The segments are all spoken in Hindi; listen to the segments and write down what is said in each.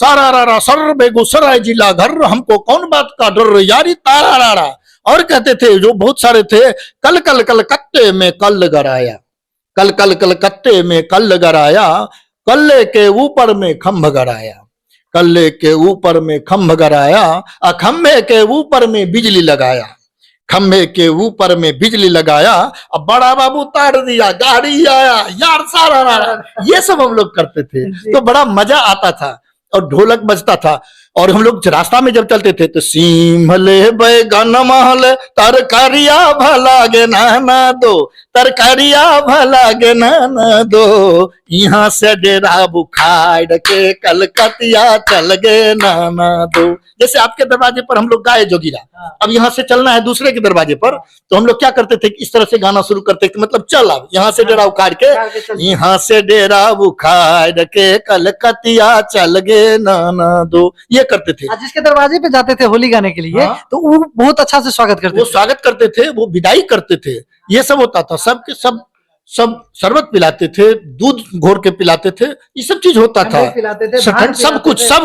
सारा रारा सर बेगूसराय जिला घर, हमको कौन बात का डर यारी तारा रारा। और कहते थे जो बहुत सारे थे, कल कल कलकत्ते में कल गराया, कल कल कलकत्ते में कल गराया, कल्ले के ऊपर में खम्भ गराया, कल्ले के ऊपर में खम्भ गराया, खम्भे के ऊपर में बिजली लगाया, खम्भे के ऊपर में बिजली लगाया, अब बड़ा बाबू तार दिया, गाड़ी आया यार सारा रारा। ये सब हम लोग करते थे, तो बड़ा मजा आता था और ढोलक बजता था। और हम लोग रास्ता में जब चलते थे तो सीमले बैगन महल तरकारिया भला गे नाना दो, तरकारिया भला गे नाना दो, यहाँ से डेरा बुखार के कलकतिया चल गे नाना दो। जैसे आपके दरवाजे पर हम लोग गाए जोगिरा, अब यहाँ से चलना है दूसरे के दरवाजे पर, तो हम लोग क्या करते थे, इस तरह से गाना शुरू करते थे, मतलब चल अब यहाँ से डेरा उखाड़ के, यहाँ से डेरा उखाड़ के कलकतिया चल गे नाना दो, ये करते थे। जिसके दरवाजे पे जाते थे होली गाने के लिए, तो वो बहुत अच्छा से स्वागत करते थे, वो स्वागत करते थे, वो विदाई करते थे, ये सब होता था। सबके सब शरबत पिलाते थे, दूध घोर के पिलाते थे, ये सब चीज होता था, सब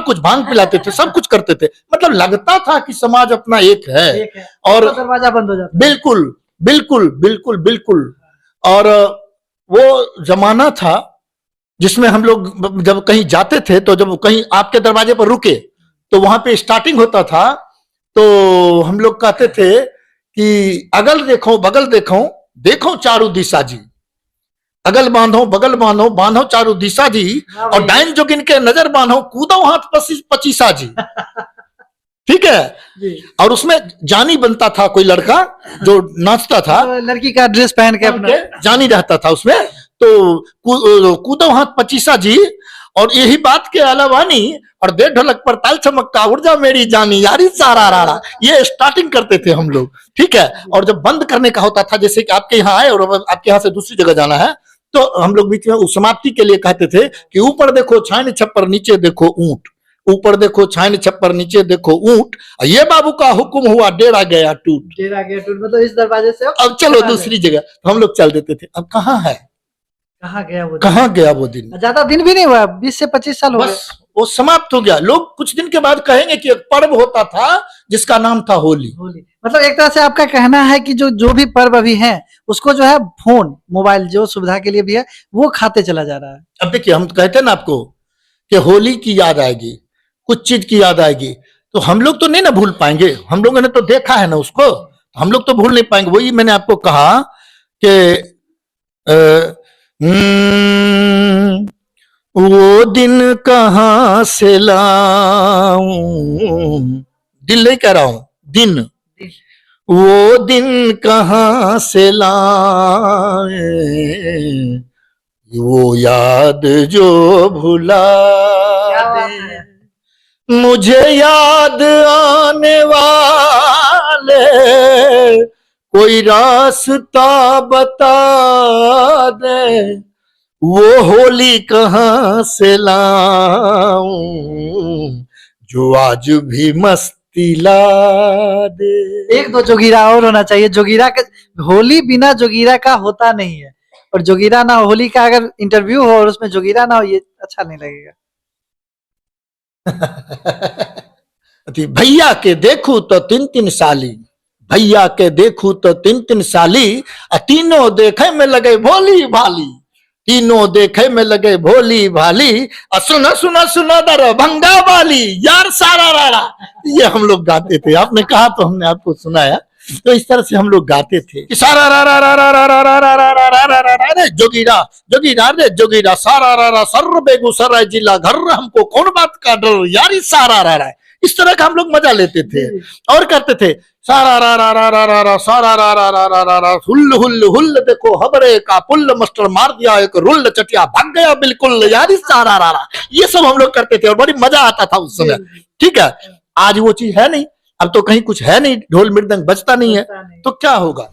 कुछ भांग पिलाते थे, सब कुछ करते थे। मतलब लगता था कि समाज अपना एक है और दरवाजा बंद हो जाता। बिल्कुल बिल्कुल बिल्कुल बिल्कुल। और वो जमाना था जिसमें हम लोग जब कहीं जाते थे, तो जब कहीं आपके दरवाजे पर रुके तो वहां पे स्टार्टिंग होता था, तो हम लोग कहते थे कि अगल देखो बगल देखो, देखो चारों दिशा जी, अगल बांधो बगल बांधो, बांधो चारों दिशा जी, और डाइन जोगिन के नजर बांधो, कूदो हाथ पचीसा जी। ठीक है जी। और उसमें जानी बनता था कोई लड़का जो नाचता था, लड़की का ड्रेस पहन के अपना जानी रहता था उसमें, तो कूदो हाथ पचीसा जी। और यही बात के अलावा नहीं, और दे ढोलक पर ताल चमकता उर्जा मेरी जानी यारी सारा रारा, ये स्टार्टिंग करते थे हम लोग। ठीक है, और जब बंद करने का होता था, जैसे कि आपके यहाँ आए और आपके यहाँ से दूसरी जगह जाना है, तो हम लोग बीच में समाप्ति के लिए कहते थे कि ऊपर देखो छान छप्पर, नीचे देखो ऊंट, ऊपर देखो छान छप्पर, नीचे देखो ऊंट, ये बाबू का हुक्म हुआ डेरा गया टूट, डेरा गया टूट, मतलब इस दरवाजे से अब चलो दूसरी जगह। तो हम लोग चल देते थे। अब कहाँ है, कहाँ गया वो दिन? कहाँ गया वो दिन? ज्यादा दिन भी नहीं हुआ, 20 से 25 साल हो गए, बस वो समाप्त हो गया। लोग कुछ दिन के बाद कहेंगे कि एक पर्व होता था जिसका नाम था होली। मतलब एक तरह से आपका कहना है कि जो भी पर्व अभी है उसको जो है फोन मोबाइल जो सुविधा के लिए भी है वो खाते चला जा रहा है। अब देखिए, हम कहते हैं ना आपको कि होली की याद आएगी, कुछ चीज की याद आएगी, तो हम लोग तो नहीं ना भूल पाएंगे, हम लोगों ने तो देखा है ना उसको, हम लोग तो भूल नहीं पाएंगे। वही मैंने आपको कहा कि वो दिन कहाँ से लाऊं, दिल नहीं कह रहा हूं, दिन, वो दिन कहाँ से लाए, वो याद जो भुला दे, मुझे याद आने वाले कोई रास्ता बता दे, वो होली कहाँ से लाऊं जो आज भी मस्ती ला दे। एक दो जोगीरा और होना चाहिए, जोगीरा का होली बिना जोगीरा का होता नहीं है, और जोगीरा ना होली का अगर इंटरव्यू हो और उसमें जोगीरा ना हो, ये अच्छा नहीं लगेगा। भैया के देखूं तो 3-3 साली, भैया के देखूं तो 3-3 साली, तीनों देखे में लगे भोली भाली, तीनों देखे में लगे भोली भाली, सुना सुना सुना दरभंगा वाली यार सारा रारा। ये हम लोग गाते थे, आपने कहा तो हमने आपको सुनाया। तो इस तरह से हम लोग गाते थे कि सारा रा रा रा रा रा रा रा रा रा रा रा रा रा रे जोगीरा जोगीरा रे जोगीरा, सारा रा रा सर बेगूसराय जिला घर, हमको कौन बात का डर यारी सारा रा रा। इस तरह का हम लोग मजा लेते थे और करते थे। सारा रा रा रा रा रा रा सारा रा रा रा रा रा रा हुल्ल हुल्ल हुल्ल, देखो हबरे का पुल्ल, मास्टर मार दिया एक रुल्ल, चटिया भाग गया बिल्कुल यारी सारा रा रा। ये सब हम लोग करते थे और बड़ी मजा आता था उस समय। ठीक है, आज वो चीज है नहीं, अब तो कहीं कुछ है नहीं, ढोल मृदंग बजता नहीं है, तो क्या होगा।